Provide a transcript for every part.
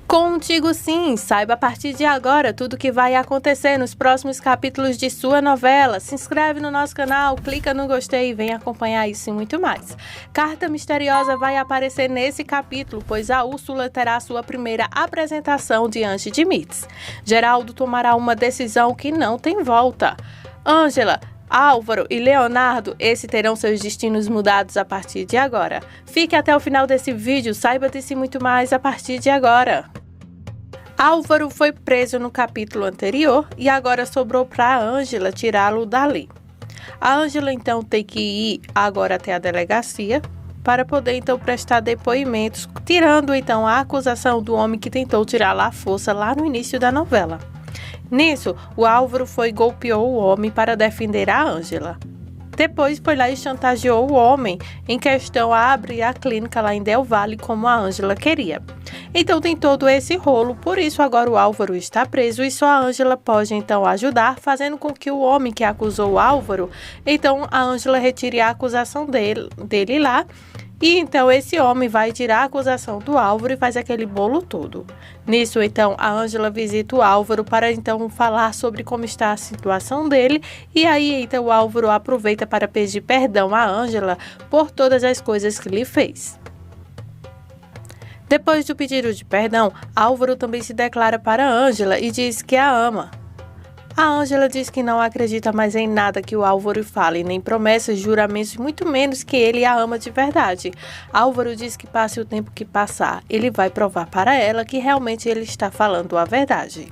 Contigo sim, saiba a partir de agora tudo o que vai acontecer nos próximos capítulos de sua novela. Se inscreve no nosso canal, clica no gostei e vem acompanhar isso e muito mais. Carta misteriosa vai aparecer nesse capítulo, pois a Úrsula terá sua primeira apresentação diante de Mitz. Geraldo tomará uma decisão que não tem volta. Ângela, Álvaro e Leonardo, esses terão seus destinos mudados a partir de agora. Fique até o final desse vídeo, saiba disso e muito mais a partir de agora. Álvaro foi preso no capítulo anterior e agora sobrou para Ângela tirá-lo dali. A Ângela então tem que ir agora até a delegacia para poder então prestar depoimentos, tirando então a acusação do homem que tentou tirá-la à força lá no início da novela. Nisso, o Álvaro golpeou o homem para defender a Ângela. Depois foi lá e chantageou o homem em questão a abrir a clínica lá em Del Valle como a Ângela queria. Então tem todo esse rolo, por isso agora o Álvaro está preso e só a Ângela pode então ajudar, fazendo com que o homem que acusou o Álvaro, então a Ângela retire a acusação dele lá. E então esse homem vai tirar a acusação do Álvaro e faz aquele bolo todo. Nisso então a Ângela visita o Álvaro para então falar sobre como está a situação dele. E aí então o Álvaro aproveita para pedir perdão à Ângela por todas as coisas que lhe fez. Depois do pedido de perdão, Álvaro também se declara para Ângela e diz que a ama. A Ângela diz que não acredita mais em nada que o Álvaro fale, nem promessas, juramentos, muito menos que ele a ama de verdade. Álvaro diz que passe o tempo que passar, ele vai provar para ela que realmente ele está falando a verdade.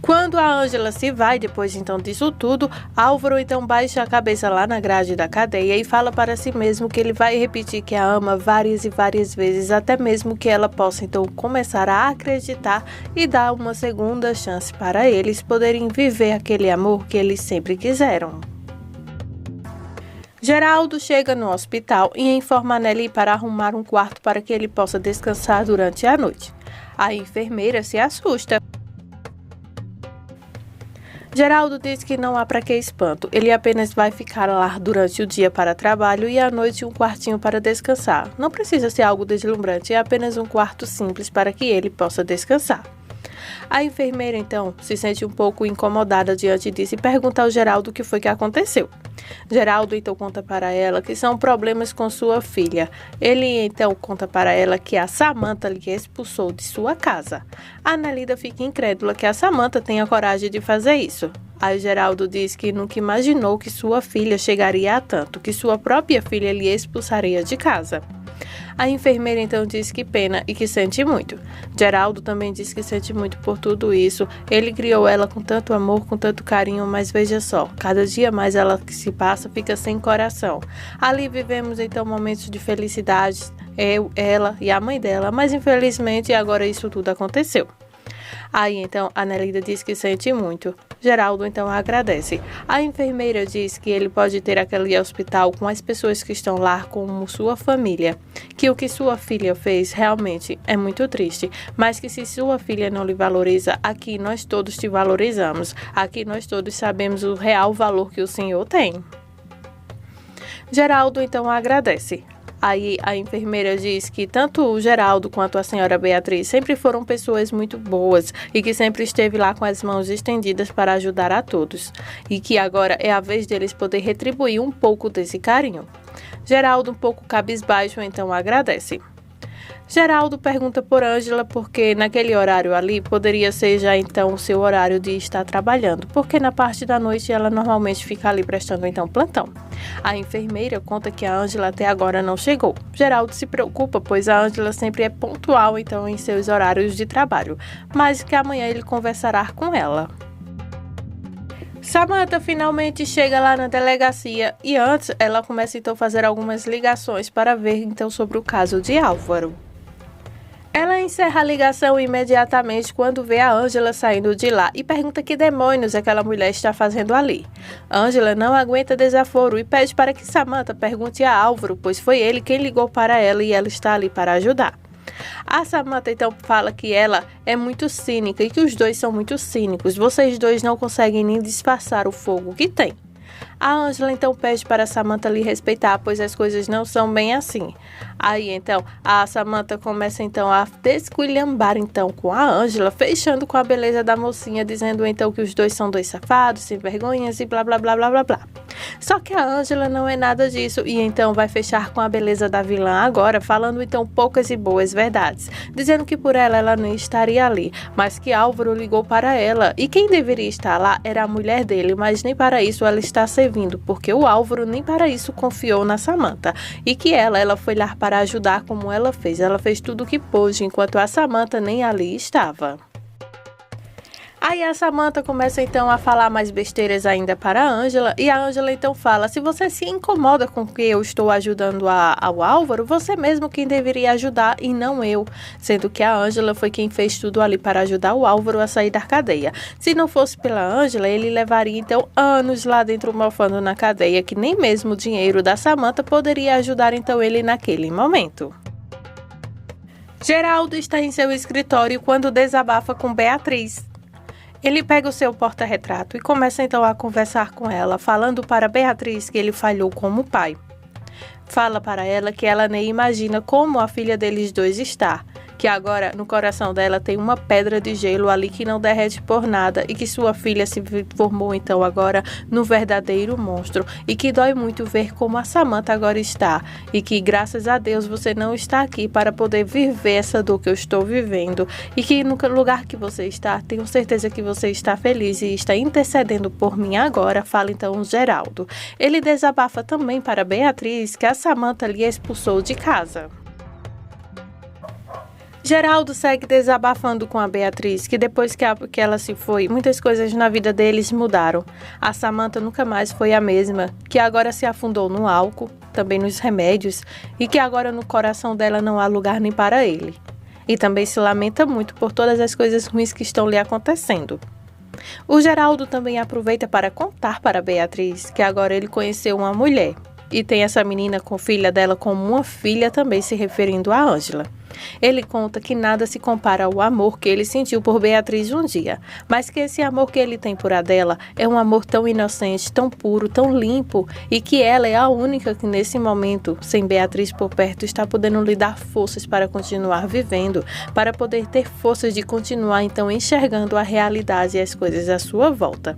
Quando a Ângela se vai, depois então disso tudo, Álvaro então baixa a cabeça lá na grade da cadeia e fala para si mesmo que ele vai repetir que a ama várias e várias vezes, até mesmo que ela possa então começar a acreditar e dar uma segunda chance para eles poderem viver aquele amor que eles sempre quiseram. Geraldo chega no hospital e informa a Nelly para arrumar um quarto para que ele possa descansar durante a noite. A enfermeira se assusta. Geraldo diz que não há para que espanto, ele apenas vai ficar lá durante o dia para trabalho e à noite um quartinho para descansar. Não precisa ser algo deslumbrante, é apenas um quarto simples para que ele possa descansar. A enfermeira então se sente um pouco incomodada diante disso e pergunta ao Geraldo o que foi que aconteceu. Geraldo então conta para ela que são problemas com sua filha. Ele então conta para ela que a Samantha lhe expulsou de sua casa. A Nelida fica incrédula que a Samantha tenha coragem de fazer isso. Aí Geraldo diz que nunca imaginou que sua filha chegaria a tanto, que sua própria filha lhe expulsaria de casa. A enfermeira então diz que pena e que sente muito. Geraldo também diz que sente muito por tudo isso. Ele criou ela com tanto amor, com tanto carinho, mas veja só, cada dia mais ela que se passa fica sem coração. Ali vivemos então momentos de felicidade, eu, ela e a mãe dela, mas infelizmente agora isso tudo aconteceu. Aí então a Nelida diz que sente muito. Geraldo então agradece. A enfermeira diz que ele pode ter aquele hospital com as pessoas que estão lá como sua família, que o que sua filha fez realmente é muito triste, mas que se sua filha não lhe valoriza, aqui nós todos te valorizamos, aqui nós todos sabemos o real valor que o senhor tem. Geraldo então agradece. Aí a enfermeira diz que tanto o Geraldo quanto a senhora Beatriz sempre foram pessoas muito boas e que sempre esteve lá com as mãos estendidas para ajudar a todos. E que agora é a vez deles poder retribuir um pouco desse carinho. Geraldo, um pouco cabisbaixo, então agradece. Geraldo pergunta por Ângela porque naquele horário ali poderia ser já então o seu horário de estar trabalhando, porque na parte da noite ela normalmente fica ali prestando então plantão. A enfermeira conta que a Ângela até agora não chegou. Geraldo se preocupa, pois a Ângela sempre é pontual então em seus horários de trabalho, mas que amanhã ele conversará com ela. Samantha finalmente chega lá na delegacia e antes ela começa então a fazer algumas ligações para ver então sobre o caso de Álvaro. Ela encerra a ligação imediatamente quando vê a Ângela saindo de lá e pergunta que demônios aquela mulher está fazendo ali. Ângela não aguenta desaforo e pede para que Samantha pergunte a Álvaro, pois foi ele quem ligou para ela e ela está ali para ajudar. A Samantha então fala que ela é muito cínica e que os dois são muito cínicos. Vocês dois não conseguem nem disfarçar o fogo que tem. A Ângela então pede para a Samantha lhe respeitar, pois as coisas não são bem assim. Aí então a Samantha começa então a desculhambar então com a Ângela, fechando com a beleza da mocinha, dizendo então que os dois são dois safados, sem vergonhas e blá blá blá blá blá blá. Só que a Ângela não é nada disso e então vai fechar com a beleza da vilã agora, falando então poucas e boas verdades, dizendo que por ela não estaria ali, mas que Álvaro ligou para ela e quem deveria estar lá era a mulher dele, mas nem para isso ela está servindo, porque o Álvaro nem para isso confiou na Samantha e que ela foi lá para ajudar como ela fez tudo o que pôde, enquanto a Samantha nem ali estava. Aí a Samantha começa então a falar mais besteiras ainda para a Ângela e a Ângela então fala: se você se incomoda com que eu estou ajudando ao Álvaro, você mesmo quem deveria ajudar e não eu, sendo que a Ângela foi quem fez tudo ali para ajudar o Álvaro a sair da cadeia. Se não fosse pela Ângela, ele levaria então anos lá dentro mofando na cadeia, que nem mesmo o dinheiro da Samantha poderia ajudar então ele naquele momento. Geraldo está em seu escritório quando desabafa com Beatriz. Ele pega o seu porta-retrato e começa então a conversar com ela, falando para Beatriz que ele falhou como pai. Fala para ela que ela nem imagina como a filha deles dois está, que agora no coração dela tem uma pedra de gelo ali que não derrete por nada e que sua filha se formou então agora no verdadeiro monstro e que dói muito ver como a Samantha agora está e que graças a Deus você não está aqui para poder viver essa dor que eu estou vivendo e que no lugar que você está, tenho certeza que você está feliz e está intercedendo por mim agora, fala então o Geraldo. Ele desabafa também para Beatriz que a Samantha lhe expulsou de casa. Geraldo segue desabafando com a Beatriz, que depois que ela se foi, muitas coisas na vida deles mudaram. A Samantha nunca mais foi a mesma, que agora se afundou no álcool, também nos remédios, e que agora no coração dela não há lugar nem para ele. E também se lamenta muito por todas as coisas ruins que estão lhe acontecendo. O Geraldo também aproveita para contar para Beatriz que agora ele conheceu uma mulher, e tem essa menina com filha dela como uma filha, também se referindo a Ângela. Ele conta que nada se compara ao amor que ele sentiu por Beatriz um dia, mas que esse amor que ele tem por Adela é um amor tão inocente, tão puro, tão limpo, e que ela é a única que nesse momento, sem Beatriz por perto, está podendo lhe dar forças para continuar vivendo, para poder ter forças de continuar então enxergando a realidade e as coisas à sua volta.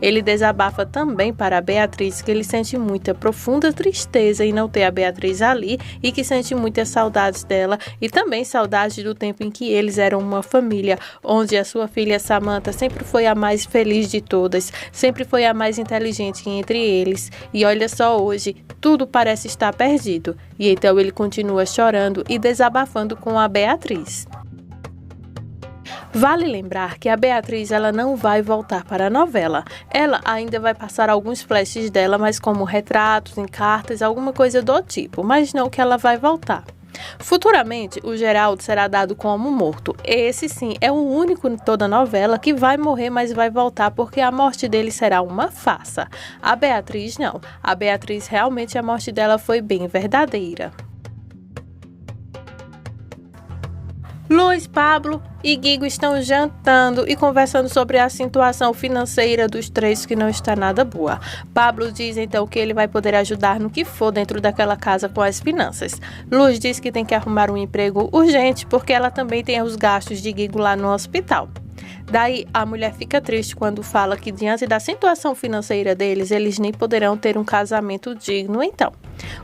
Ele desabafa também para a Beatriz que ele sente muita profunda tristeza em não ter a Beatriz ali e que sente muitas saudades dela e também saudade do tempo em que eles eram uma família, onde a sua filha Samantha sempre foi a mais feliz de todas, sempre foi a mais inteligente entre eles. E olha só hoje, tudo parece estar perdido. E então ele continua chorando e desabafando com a Beatriz. Vale lembrar que a Beatriz ela não vai voltar para a novela. Ela ainda vai passar alguns flashes dela, mas como retratos, em cartas, alguma coisa do tipo, mas não que ela vai voltar. Futuramente, o Geraldo será dado como morto. Esse sim é o único em toda a novela que vai morrer, mas vai voltar porque a morte dele será uma farsa. A Beatriz não. A Beatriz realmente a morte dela foi bem verdadeira. Luiz, Pablo e Guigo estão jantando e conversando sobre a situação financeira dos três que não está nada boa. Pablo diz então que ele vai poder ajudar no que for dentro daquela casa com as finanças. Luiz diz que tem que arrumar um emprego urgente porque ela também tem os gastos de Guigo lá no hospital. Daí a mulher fica triste quando fala que diante da situação financeira deles, eles nem poderão ter um casamento digno então.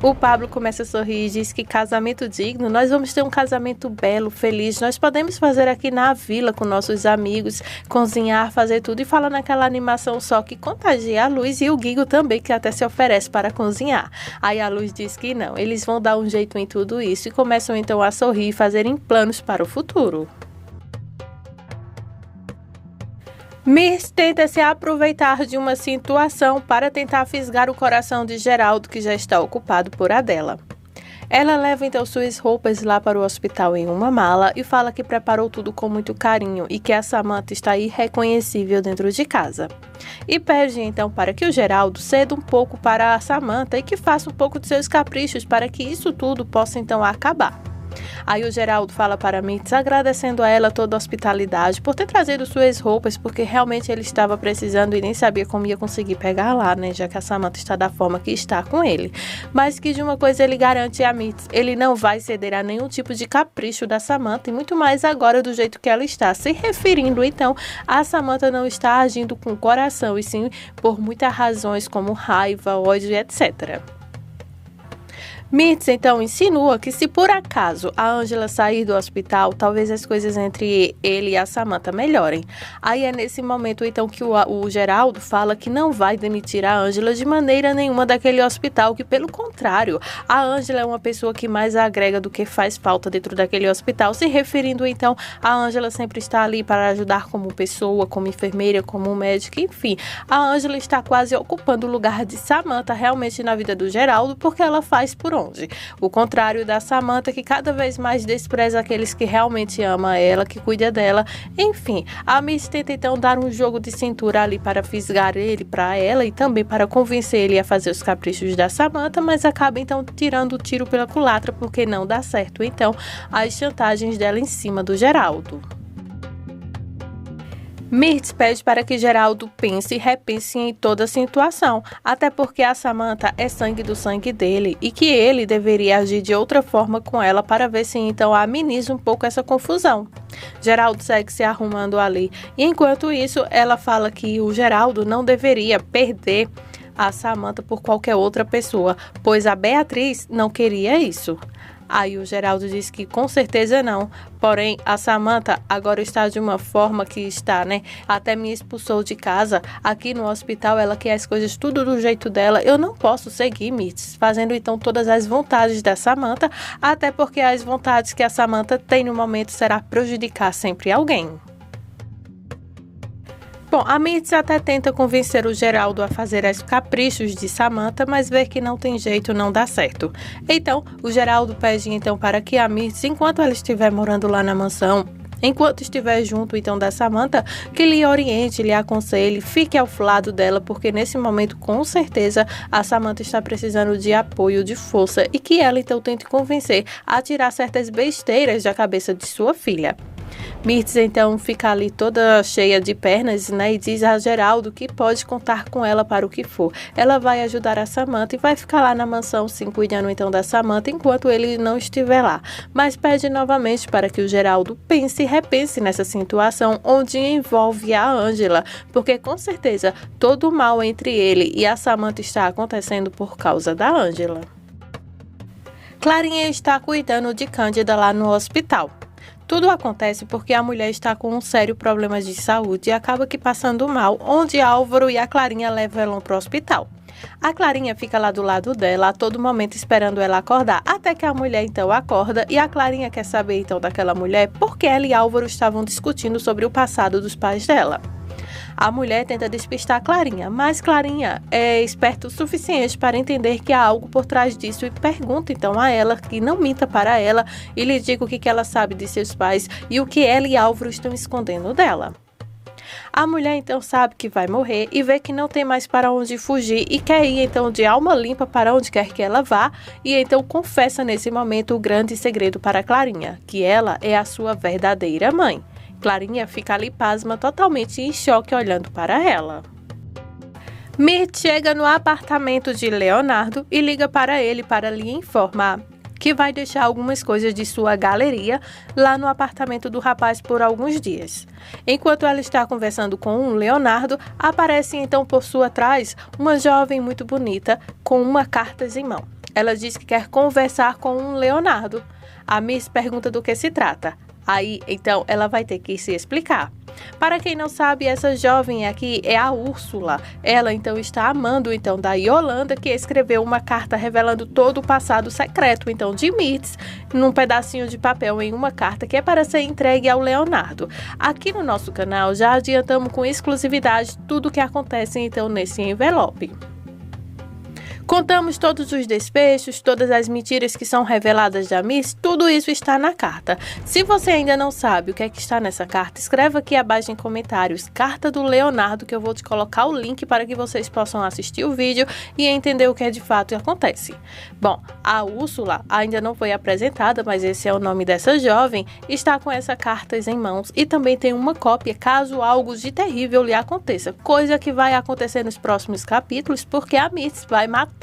O Pablo começa a sorrir e diz que casamento digno, nós vamos ter um casamento belo, feliz, nós podemos fazer aqui na vila com nossos amigos, cozinhar, fazer tudo e fala naquela animação só que contagia a Luz e o Guigo também que até se oferece para cozinhar. Aí a Luz diz que não, eles vão dar um jeito em tudo isso e começam então a sorrir e fazerem planos para o futuro. Mirs tenta se aproveitar de uma situação para tentar fisgar o coração de Geraldo, que já está ocupado por Adela. Ela leva então suas roupas lá para o hospital em uma mala e fala que preparou tudo com muito carinho e que a Samantha está irreconhecível dentro de casa. E pede então para que o Geraldo ceda um pouco para a Samantha e que faça um pouco de seus caprichos para que isso tudo possa então acabar. Aí o Geraldo fala para Mirtz, agradecendo a ela toda a hospitalidade por ter trazido suas roupas, porque realmente ele estava precisando e nem sabia como ia conseguir pegar lá, né, já que a Samantha está da forma que está com ele. Mas que de uma coisa ele garante a Mirtz, ele não vai ceder a nenhum tipo de capricho da Samantha, e muito mais agora do jeito que ela está, se referindo então a Samantha não está agindo com o coração, e sim por muitas razões como raiva, ódio, etc. Mirtz então insinua que se por acaso a Angela sair do hospital, talvez as coisas entre ele e a Samantha melhorem. Aí é nesse momento então que o Geraldo fala que não vai demitir a Angela de maneira nenhuma daquele hospital, que pelo contrário, a Angela é uma pessoa que mais agrega do que faz falta dentro daquele hospital, se referindo então a Angela sempre está ali para ajudar como pessoa, como enfermeira, como médica, enfim. A Angela está quase ocupando o lugar de Samantha realmente na vida do Geraldo, porque ela faz por onde. O contrário da Samantha, que cada vez mais despreza aqueles que realmente amam ela, que cuida dela. Enfim, a Miss tenta então dar um jogo de cintura ali para fisgar ele para ela e também para convencer ele a fazer os caprichos da Samantha, mas acaba então tirando o tiro pela culatra, porque não dá certo então as chantagens dela em cima do Geraldo. Mirtz pede para que Geraldo pense e repense em toda a situação, até porque a Samantha é sangue do sangue dele e que ele deveria agir de outra forma com ela para ver se então ameniza um pouco essa confusão. Geraldo segue se arrumando ali e enquanto isso ela fala que o Geraldo não deveria perder a Samantha por qualquer outra pessoa, pois a Beatriz não queria isso. Aí o Geraldo diz que com certeza não, porém a Samantha agora está de uma forma que está, né? Até me expulsou de casa, aqui no hospital ela quer as coisas tudo do jeito dela, eu não posso seguir, Mirtz, fazendo então todas as vontades da Samantha, até porque as vontades que a Samantha tem no momento será prejudicar sempre alguém. Bom, a Mirtz até tenta convencer o Geraldo a fazer os caprichos de Samantha, mas vê que não tem jeito, não dá certo. Então, o Geraldo pede então para que a Mirtz, enquanto ela estiver morando lá na mansão, enquanto estiver junto então da Samantha, que lhe oriente, lhe aconselhe, fique ao lado dela, porque nesse momento com certeza a Samantha está precisando de apoio, de força, e que ela então tente convencer a tirar certas besteiras da cabeça de sua filha. Mirtz então fica ali toda cheia de pernas, né, e diz a Geraldo que pode contar com ela para o que for. Ela vai ajudar a Samantha e vai ficar lá na mansão, sim, cuidando então da Samantha enquanto ele não estiver lá. Mas pede novamente para que o Geraldo pense e repense nessa situação onde envolve a Angela, porque com certeza todo o mal entre ele e a Samantha está acontecendo por causa da Angela. Clarinha está cuidando de Cândida lá no hospital. Tudo acontece porque a mulher está com um sério problema de saúde e acaba que passando mal, onde Álvaro e a Clarinha levam ela para o hospital. A Clarinha fica lá do lado dela a todo momento esperando ela acordar, até que a mulher então acorda e a Clarinha quer saber então daquela mulher porque ela e Álvaro estavam discutindo sobre o passado dos pais dela. A mulher tenta despistar a Clarinha, mas Clarinha é esperta o suficiente para entender que há algo por trás disso e pergunta então a ela que não minta para ela e lhe diga o que ela sabe de seus pais e o que ela e Álvaro estão escondendo dela. A mulher então sabe que vai morrer e vê que não tem mais para onde fugir e quer ir então de alma limpa para onde quer que ela vá e então confessa nesse momento o grande segredo para Clarinha, que ela é a sua verdadeira mãe. Clarinha fica ali pasma, totalmente em choque, olhando para ela. Mirtz chega no apartamento de Leonardo e liga para ele para lhe informar que vai deixar algumas coisas de sua galeria lá no apartamento do rapaz por alguns dias. Enquanto ela está conversando com o Leonardo, aparece então por sua trás uma jovem muito bonita com uma carta em mão. Ela diz que quer conversar com o Leonardo. A Miss pergunta do que se trata. Aí, então, ela vai ter que se explicar. Para quem não sabe, essa jovem aqui é a Úrsula. Ela, então, está amando, então, da Yolanda, que escreveu uma carta revelando todo o passado secreto, então, de Mirtz, num pedacinho de papel em uma carta que é para ser entregue ao Leonardo. Aqui no nosso canal, já adiantamos com exclusividade tudo o que acontece, então, nesse envelope. Contamos todos os desfechos, todas as mentiras que são reveladas da Miss, tudo isso está na carta. Se você ainda não sabe o que é que está nessa carta, escreva aqui abaixo em comentários, carta do Leonardo, que eu vou te colocar o link para que vocês possam assistir o vídeo e entender o que de fato acontece. Bom, a Úrsula ainda não foi apresentada, mas esse é o nome dessa jovem, está com essa carta em mãos e também tem uma cópia caso algo de terrível lhe aconteça, coisa que vai acontecer nos próximos capítulos, porque a Miss vai matá-la.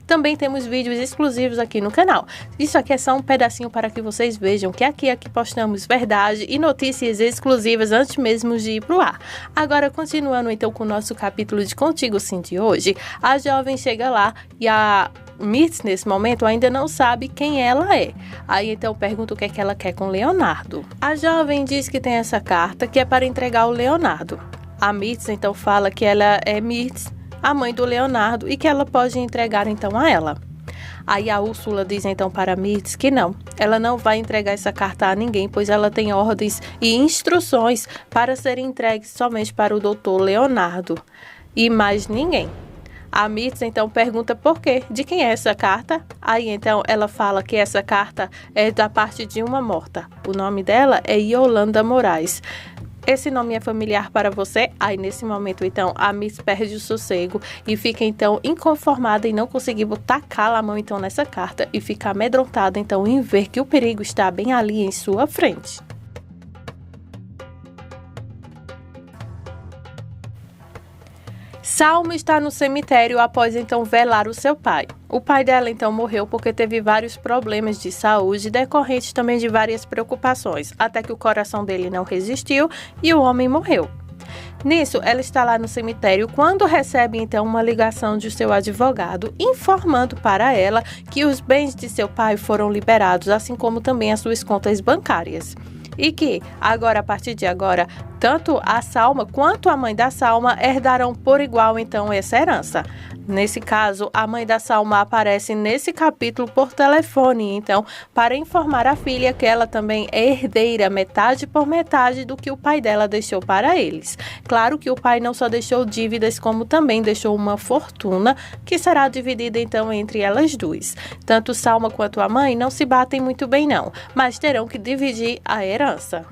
Também temos vídeos exclusivos aqui no canal. Isso aqui é só um pedacinho para que vocês vejam que aqui postamos verdade e notícias exclusivas antes mesmo de ir pro ar. Agora, continuando então com o nosso capítulo de Contigo Sim de hoje, a jovem chega lá e a Miss, nesse momento, ainda não sabe quem ela é. Aí então pergunta o que é que ela quer com Leonardo. A jovem diz que tem essa carta que é para entregar ao Leonardo. A Miss então fala que ela é Miss, a mãe do Leonardo, e que ela pode entregar então a ela. Aí a Úrsula diz então para a Miss que não, ela não vai entregar essa carta a ninguém, pois ela tem ordens e instruções para serem entregues somente para o Dr. Leonardo e mais ninguém. A Miss então pergunta por quê, de quem é essa carta. Aí então ela fala que essa carta é da parte de uma morta. O nome dela é Yolanda Moraes. Esse nome é familiar para você? Aí nesse momento então a Miss perde o sossego e fica então inconformada em não conseguir tacar a mão então nessa carta e fica amedrontada então em ver que o perigo está bem ali em sua frente. Salma está no cemitério após então velar o seu pai. O pai dela então morreu porque teve vários problemas de saúde decorrentes também de várias preocupações, até que o coração dele não resistiu e o homem morreu. Nisso, ela está lá no cemitério quando recebe então uma ligação de seu advogado informando para ela que os bens de seu pai foram liberados, assim como também as suas contas bancárias. E que, agora, a partir de agora, tanto a Salma quanto a mãe da Salma herdarão por igual, então, essa herança. Nesse caso, a mãe da Salma aparece nesse capítulo por telefone, então, para informar a filha que ela também é herdeira, metade por metade do que o pai dela deixou para eles. Claro que o pai não só deixou dívidas, como também deixou uma fortuna que será dividida, então, entre elas duas. Tanto Salma quanto a mãe não se batem muito bem, não, mas terão que dividir a herança.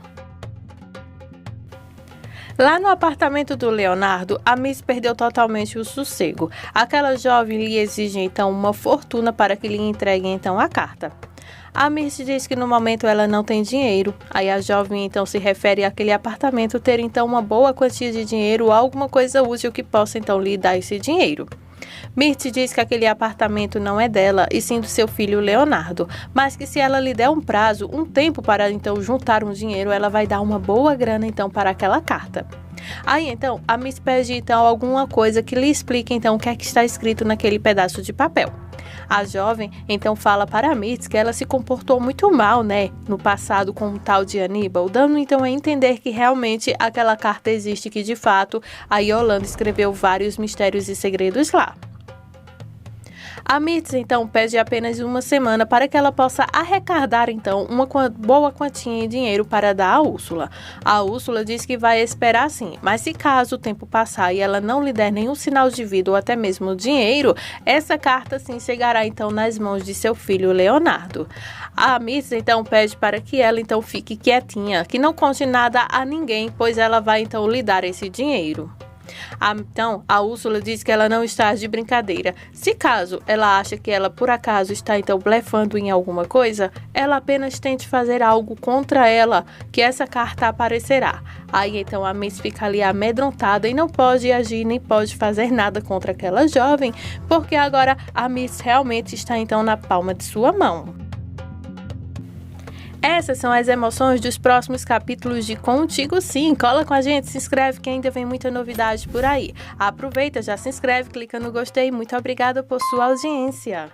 Lá no apartamento do Leonardo, a Miss perdeu totalmente o sossego. Aquela jovem lhe exige então uma fortuna para que lhe entregue então a carta. A Miss diz que no momento ela não tem dinheiro. Aí a jovem então se refere àquele apartamento ter então uma boa quantia de dinheiro ou alguma coisa útil que possa então lhe dar esse dinheiro. Mirth diz que aquele apartamento não é dela, e sim do seu filho Leonardo, mas que se ela lhe der um prazo, um tempo para então juntar um dinheiro, ela vai dar uma boa grana então para aquela carta. Aí então, a Miss pede então alguma coisa que lhe explique então o que é que está escrito naquele pedaço de papel. A jovem então fala para a Miss que ela se comportou muito mal, no passado com o tal de Aníbal, dando então a entender que realmente aquela carta existe, que de fato a Yolanda escreveu vários mistérios e segredos lá. A Miss então pede apenas uma semana para que ela possa arrecadar então uma boa quantia em dinheiro para dar à Úrsula. A Úrsula diz que vai esperar sim, mas se caso o tempo passar e ela não lhe der nenhum sinal de vida ou até mesmo dinheiro, essa carta sim chegará então nas mãos de seu filho Leonardo. A Miss então pede para que ela então fique quietinha, que não conte nada a ninguém, pois ela vai então lhe dar esse dinheiro. Então, a Úrsula diz que ela não está de brincadeira. Se caso ela acha que ela por acaso está então blefando em alguma coisa, ela apenas tente fazer algo contra ela, que essa carta aparecerá. Aí então a Miss fica ali amedrontada e não pode agir nem pode fazer nada contra aquela jovem, porque agora a Miss realmente está então na palma de sua mão. Essas são as emoções dos próximos capítulos de Contigo Sim. Cola com a gente, se inscreve que ainda vem muita novidade por aí. Aproveita, já se inscreve, clica no gostei. Muito obrigada por sua audiência.